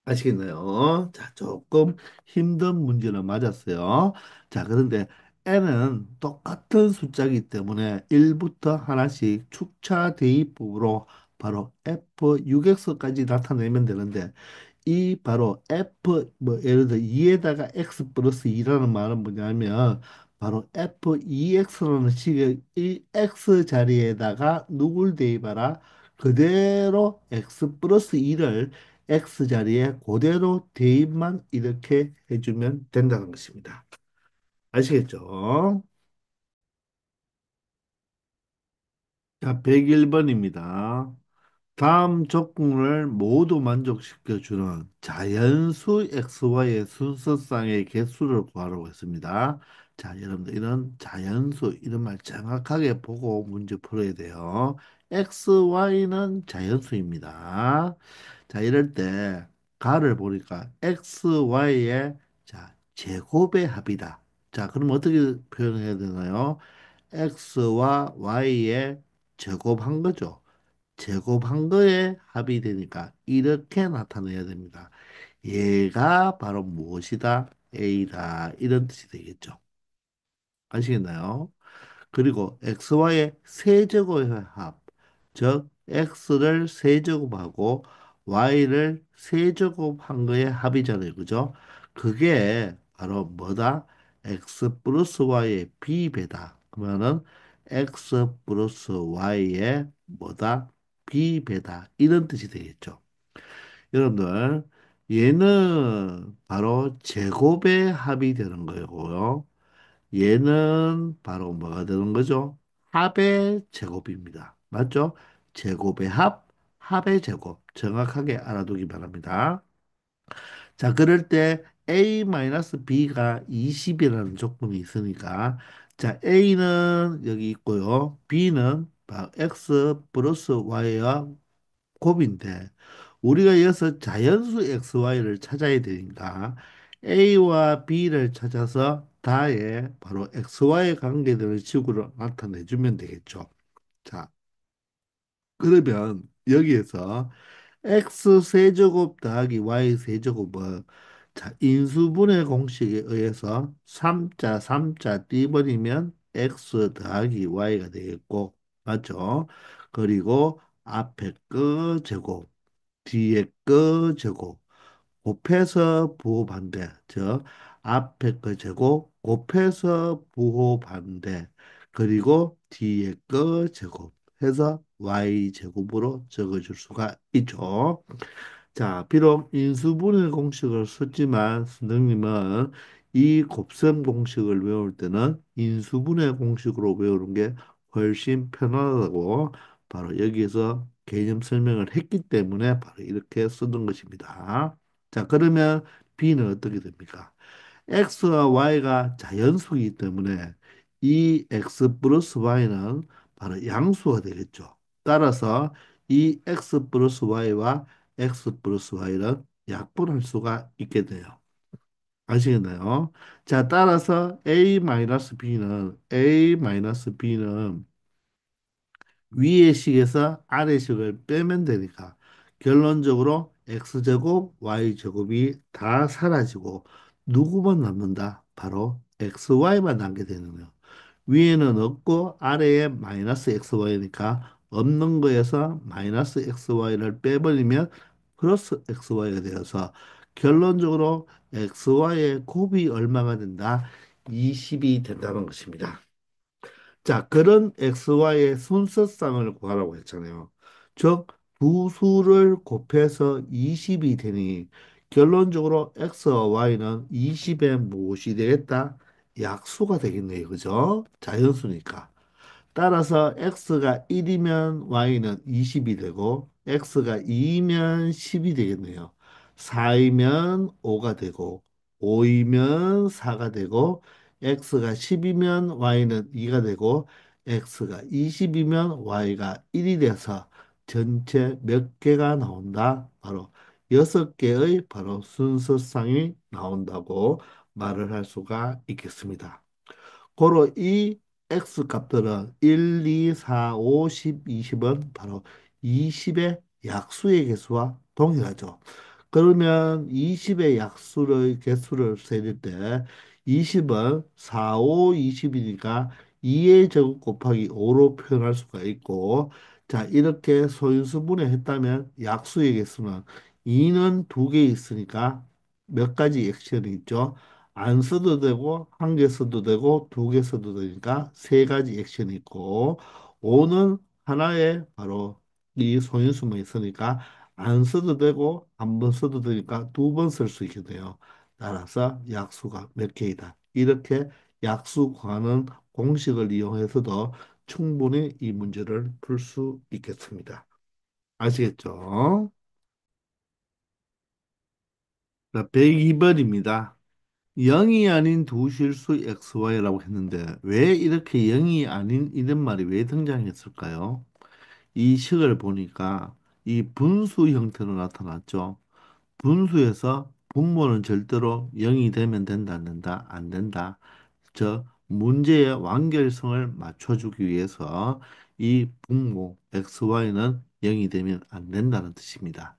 아시겠나요? 자, 조금 힘든 문제는 맞았어요. 자, 그런데 n은 똑같은 숫자이기 때문에 1부터 하나씩 축차 대입법으로 바로 f6x까지 나타내면 되는데 이 바로 F 뭐 예를 들어 2에다가 x 플러스 2라는 말은 뭐냐면 바로 F2x라는 식의 이 x 자리에다가 누굴 대입하라 그대로 x 플러스 2를 x 자리에 그대로 대입만 이렇게 해주면 된다는 것입니다. 아시겠죠? 자, 101번입니다. 다음 조건을 모두 만족시켜주는 자연수 xy의 순서상의 개수를 구하라고 했습니다. 자, 여러분들 이런 자연수 이런 말 정확하게 보고 문제 풀어야 돼요. xy는 자연수입니다. 자, 이럴 때 가를 보니까 xy의 자, 제곱의 합이다. 자, 그럼 어떻게 표현해야 되나요? x와 y의 제곱한 거죠. 제곱한 거에 합이 되니까 이렇게 나타내야 됩니다. 얘가 바로 무엇이다? A다. 이런 뜻이 되겠죠. 아시겠나요? 그리고 xy의 세제곱의 합, 즉 x를 세제곱하고 y를 세제곱한 거의 합이잖아요. 그죠? 그게 바로 뭐다? x 플러스 y의 b배다. 그러면은 x 플러스 y의 뭐다? b배다. 이런 뜻이 되겠죠. 여러분들, 얘는 바로 제곱의 합이 되는 거고요. 얘는 바로 뭐가 되는 거죠? 합의 제곱입니다. 맞죠? 제곱의 합, 합의 제곱. 정확하게 알아두기 바랍니다. 자, 그럴 때 A-B가 20이라는 조건이 있으니까 자, A는 여기 있고요. B는 바로 X 플러스 Y와 곱인데 우리가 여기서 자연수 XY를 찾아야 되니까 A와 B를 찾아서 다의 바로 XY 관계들을 식으로 나타내주면 되겠죠. 자, 그러면 여기에서 X 세제곱 더하기 Y 세제곱은 자, 인수분해 공식에 의해서 3자 3자 띠버리면 X 더하기 Y가 되겠고 맞죠? 그리고 앞에 거 제곱 뒤에 거 제곱 곱해서 부호 반대 즉 앞에 거 제곱 곱해서 부호 반대 그리고 뒤에 거 제곱 해서 y 제곱으로 적어줄 수가 있죠. 자, 비록 인수분해 공식을 썼지만 선생님은 이 곱셈 공식을 외울 때는 인수분해 공식으로 외우는 게 훨씬 편하다고 바로 여기에서 개념 설명을 했기 때문에 바로 이렇게 쓰는 것입니다. 자, 그러면 B는 어떻게 됩니까? X와 Y가 자연수이기 때문에 이 X 플러스 Y는 바로 양수가 되겠죠. 따라서 이 X 플러스 Y와 X 플러스 Y는 약분할 수가 있게 돼요. 아시겠나요? 자, 따라서 A-B는 위의 식에서 아래 식을 빼면 되니까 결론적으로 x제곱, y제곱이 다 사라지고 누구만 남는다? 바로 xy만 남게 되는 거예요. 위에는 없고 아래에 마이너스 xy니까 없는 거에서 마이너스 xy를 빼버리면 플러스 xy가 되어서 결론적으로 xy의 곱이 얼마가 된다? 20이 된다는 것입니다. 자, 그런 xy의 순서쌍을 구하라고 했잖아요. 즉, 두 수를 곱해서 20이 되니 결론적으로 x와 y는 20의 무엇이 되겠다? 약수가 되겠네요. 그죠? 자연수니까. 따라서 x가 1이면 y는 20이 되고 x가 2이면 10이 되겠네요. 4이면 5가 되고 5이면 4가 되고 x가 10이면 y는 2가 되고 x가 20이면 y가 1이 돼서 전체 몇 개가 나온다? 바로 6개의 바로 순서상이 나온다고 말을 할 수가 있겠습니다. 고로 이 x 값들은 1, 2, 4, 5, 10, 20은 바로 20의 약수의 개수와 동일하죠. 그러면 20의 약수의 개수를 세릴 때 20은 4, 5, 20이니까 2의 제곱 곱하기 5로 표현할 수가 있고 자 이렇게 소인수분해 했다면 약수의 개수는 2는 두 개 있으니까 몇 가지 액션이 있죠. 안 써도 되고 한 개 써도 되고 두 개 써도 되니까 세 가지 액션이 있고 5는 하나에 바로 이 소인수만 있으니까 안 써도 되고 한 번 써도 되니까 두 번 쓸 수 있게 돼요. 따라서 약수가 몇 개이다. 이렇게 약수 구하는 공식을 이용해서도 충분히 이 문제를 풀 수 있겠습니다. 아시겠죠? 자, 102번입니다. 0이 아닌 두 실수 XY라고 했는데 왜 이렇게 0이 아닌 이런 말이 왜 등장했을까요? 이 식을 보니까 이 분수 형태로 나타났죠. 분수에서 분모는 절대로 0이 되면 된다, 안 된다, 안 된다. 저 문제의 완결성을 맞춰주기 위해서 이 분모 XY는 0이 되면 안 된다는 뜻입니다.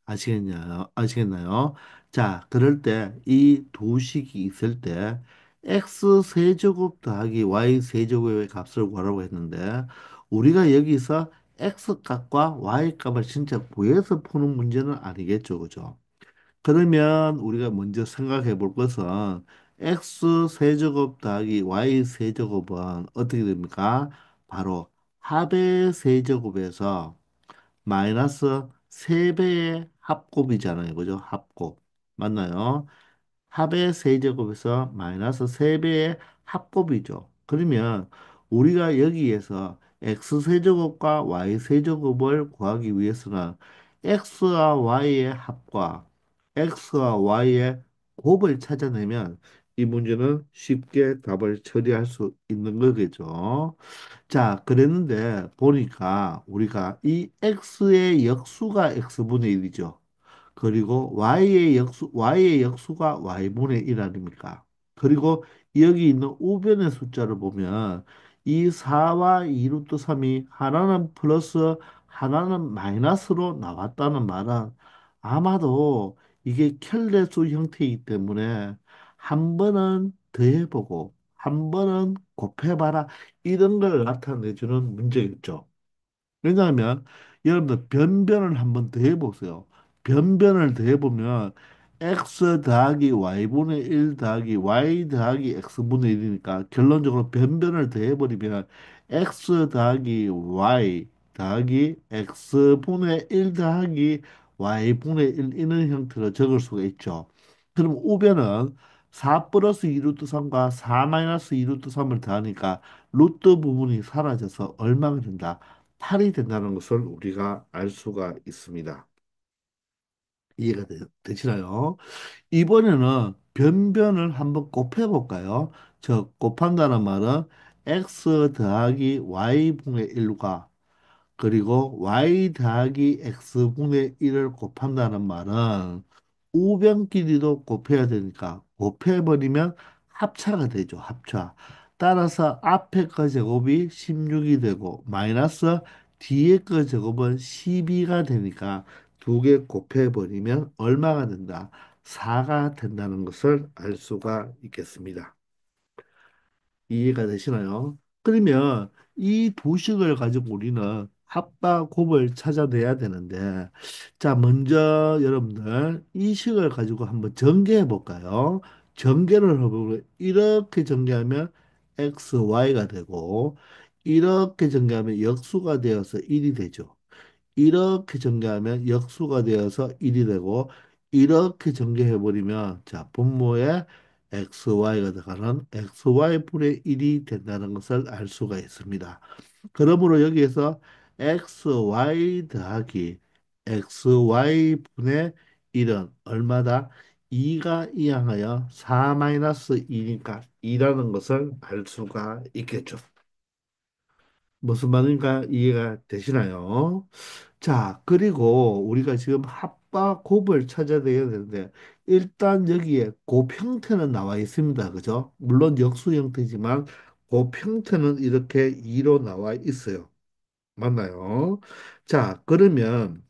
아시겠나요? 아시겠나요? 자, 그럴 때 이 두 식이 있을 때 x 세제곱 더하기 y 세제곱의 값을 구하라고 했는데 우리가 여기서 x 값과 y 값을 진짜 구해서 푸는 문제는 아니겠죠, 그죠? 그러면 우리가 먼저 생각해 볼 것은 x 세제곱 더하기 y 세제곱은 어떻게 됩니까? 바로 합의 세제곱에서 마이너스 3배의 합곱이잖아요. 그죠? 합곱. 맞나요? 합의 세제곱에서 마이너스 3배의 합곱이죠. 그러면 우리가 여기에서 x세제곱과 y세제곱을 구하기 위해서는 x와 y의 합과 x와 y의 곱을 찾아내면 이 문제는 쉽게 답을 처리할 수 있는 거겠죠. 자, 그랬는데 보니까 우리가 이 x의 역수가 x분의 1이죠. 그리고 y의 역수가 y분의 1 아닙니까? 그리고 여기 있는 우변의 숫자를 보면 이 4와 2루트 3이 하나는 플러스 하나는 마이너스로 나왔다는 말은 아마도 이게 켤레수 형태이기 때문에 한 번은 더해보고 한 번은 곱해봐라 이런 걸 나타내주는 문제겠죠. 왜냐하면 여러분들 변변을 한번 더 해보세요. 변변을 더 해보면 x 더하기 y분의 1 더하기 y 더하기 x분의 1이니까 결론적으로 변변을 더 해버리면 x 더하기 y 더하기 x분의 1 더하기 y분의 1 이런 형태로 적을 수가 있죠. 그럼 우변은 4 플러스 2루트 3과 4 마이너스 2루트 3을 더하니까 루트 부분이 사라져서 얼마가 된다? 8이 된다는 것을 우리가 알 수가 있습니다. 이해가 되시나요? 이번에는 변변을 한번 곱해볼까요? 저 곱한다는 말은 x 더하기 y분의 1과 그리고 y 더하기 x분의 1을 곱한다는 말은 우변끼리도 곱해야 되니까 곱해버리면 합차가 되죠. 합차. 따라서 앞에 거 제곱이 16이 되고 마이너스 뒤에 거 제곱은 12가 되니까 두 개 곱해버리면 얼마가 된다? 4가 된다는 것을 알 수가 있겠습니다. 이해가 되시나요? 그러면 이 도식을 가지고 우리는 합과 곱을 찾아내야 되는데, 자, 먼저 여러분들 이 식을 가지고 한번 전개해 볼까요? 전개를 해보면 이렇게 전개하면 x, y가 되고, 이렇게 전개하면 역수가 되어서 1이 되죠. 이렇게 전개하면 역수가 되어서 1이 되고 이렇게 전개해버리면 자 분모에 xy가 들어가는 xy분의 1이 된다는 것을 알 수가 있습니다. 그러므로 여기에서 xy 더하기 xy분의 1은 얼마다? 2가 이항하여 4-2니까 2라는 것을 알 수가 있겠죠. 무슨 말인가 이해가 되시나요? 자, 그리고 우리가 지금 합과 곱을 찾아내야 되는데, 일단 여기에 곱 형태는 나와 있습니다. 그죠? 물론 역수 형태지만, 곱 형태는 이렇게 2로 나와 있어요. 맞나요? 자, 그러면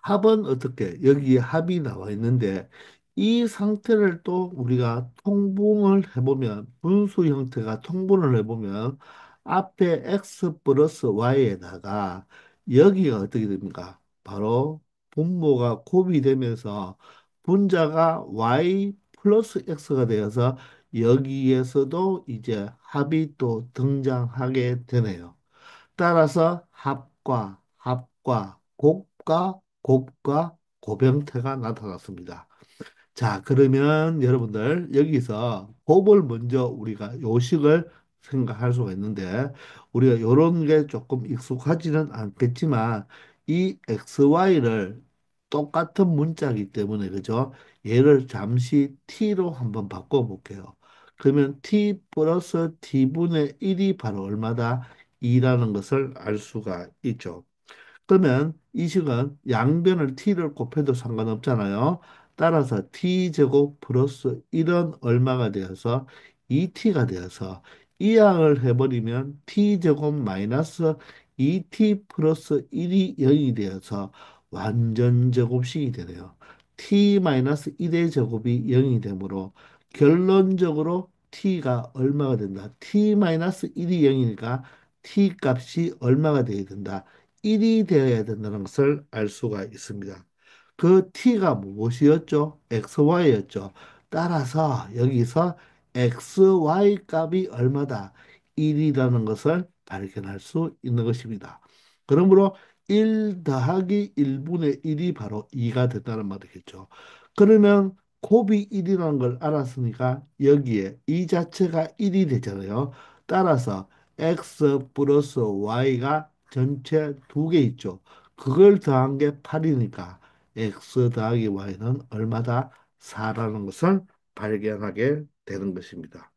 합은 어떻게? 여기에 합이 나와 있는데 이 상태를 또 우리가 통분을 해보면 분수 형태가 통분을 해보면 앞에 x 플러스 y에다가 여기가 어떻게 됩니까? 바로 분모가 곱이 되면서 분자가 y 플러스 x가 되어서 여기에서도 이제 합이 또 등장하게 되네요. 따라서 합과 곱과 곱형태가 나타났습니다. 자, 그러면 여러분들 여기서 곱을 먼저 우리가 요식을 생각할 수가 있는데 우리가 이런 게 조금 익숙하지는 않겠지만 이 XY를 똑같은 문자이기 때문에 그죠? 얘를 잠시 t로 한번 바꿔볼게요. 그러면 t 플러스 t분의 1이 바로 얼마다? 2라는 것을 알 수가 있죠. 그러면 이 식은 양변을 t를 곱해도 상관없잖아요. 따라서 t제곱 플러스 1은 얼마가 되어서 2t가 되어서 이 양을 해버리면 t제곱 마이너스 2t 플러스 1이 0이 되어서 완전 제곱식이 되네요. t 마이너스 1의 제곱이 0이 되므로 결론적으로 t가 얼마가 된다? t 마이너스 1이 0이니까 t 값이 얼마가 되어야 된다? 1이 되어야 된다는 것을 알 수가 있습니다. 그 t가 무엇이었죠? xy였죠. 따라서 여기서 xy 값이 얼마다? 1이라는 것을 발견할 수 있는 것입니다. 그러므로 1 더하기 1분의 1이 바로 2가 됐다는 말이겠죠. 그러면 곱이 1이라는 걸 알았으니까 여기에 이 자체가 1이 되잖아요. 따라서 x 플러스 y가 전체 두 개 있죠. 그걸 더한 게 8이니까 x 더하기 y는 얼마다? 4라는 것을 발견하게 되는 것입니다.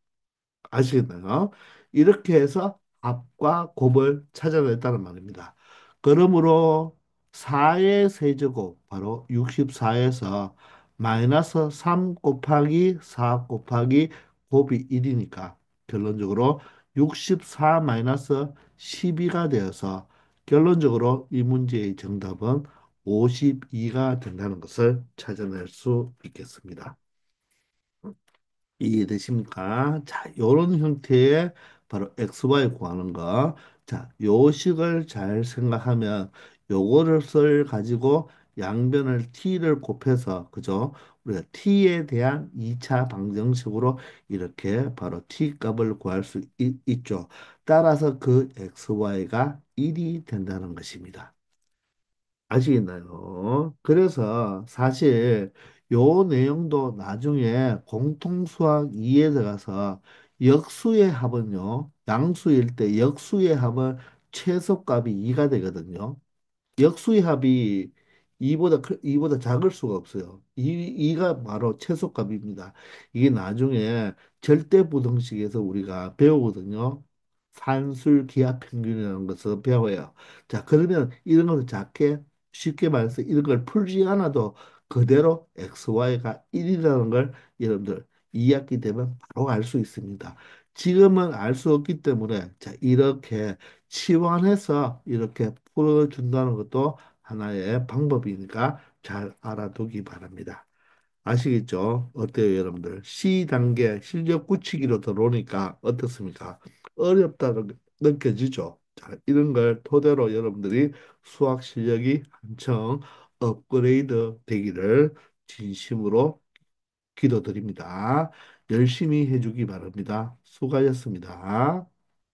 아시겠나요? 이렇게 해서 합과 곱을 찾아냈다는 말입니다. 그러므로 4의 세제곱 바로 64에서 마이너스 3 곱하기 4 곱하기 곱이 1이니까 결론적으로 64 마이너스 12가 되어서 결론적으로 이 문제의 정답은 52가 된다는 것을 찾아낼 수 있겠습니다. 이해되십니까? 자, 요런 형태의 바로 XY 구하는 거. 자, 요 식을 잘 생각하면 요거를 가지고 양변을 t를 곱해서 그죠? 우리가 t에 대한 2차 방정식으로 이렇게 바로 t 값을 구할 수 있죠. 따라서 그 XY가 1이 된다는 것입니다. 아시겠나요? 그래서 사실 요 내용도 나중에 공통수학 2에 들어가서 역수의 합은요, 양수일 때 역수의 합은 최소값이 2가 되거든요. 역수의 합이 2보다 작을 수가 없어요. 이가 바로 최소값입니다. 이게 나중에 절대부등식에서 우리가 배우거든요. 산술 기하 평균이라는 것을 배워요. 자, 그러면 이런 것을 작게 쉽게 말해서 이런 걸 풀지 않아도 그대로 XY가 1이라는 걸 여러분들 2학기 되면 바로 알 수 있습니다. 지금은 알 수 없기 때문에 자, 이렇게 치환해서 이렇게 풀어준다는 것도 하나의 방법이니까 잘 알아두기 바랍니다. 아시겠죠? 어때요, 여러분들? C 단계 실력 굳히기로 들어오니까 어떻습니까? 어렵다는 게 느껴지죠? 자, 이런 걸 토대로 여러분들이 수학 실력이 한층 업그레이드 되기를 진심으로 기도드립니다. 열심히 해주기 바랍니다. 수고하셨습니다.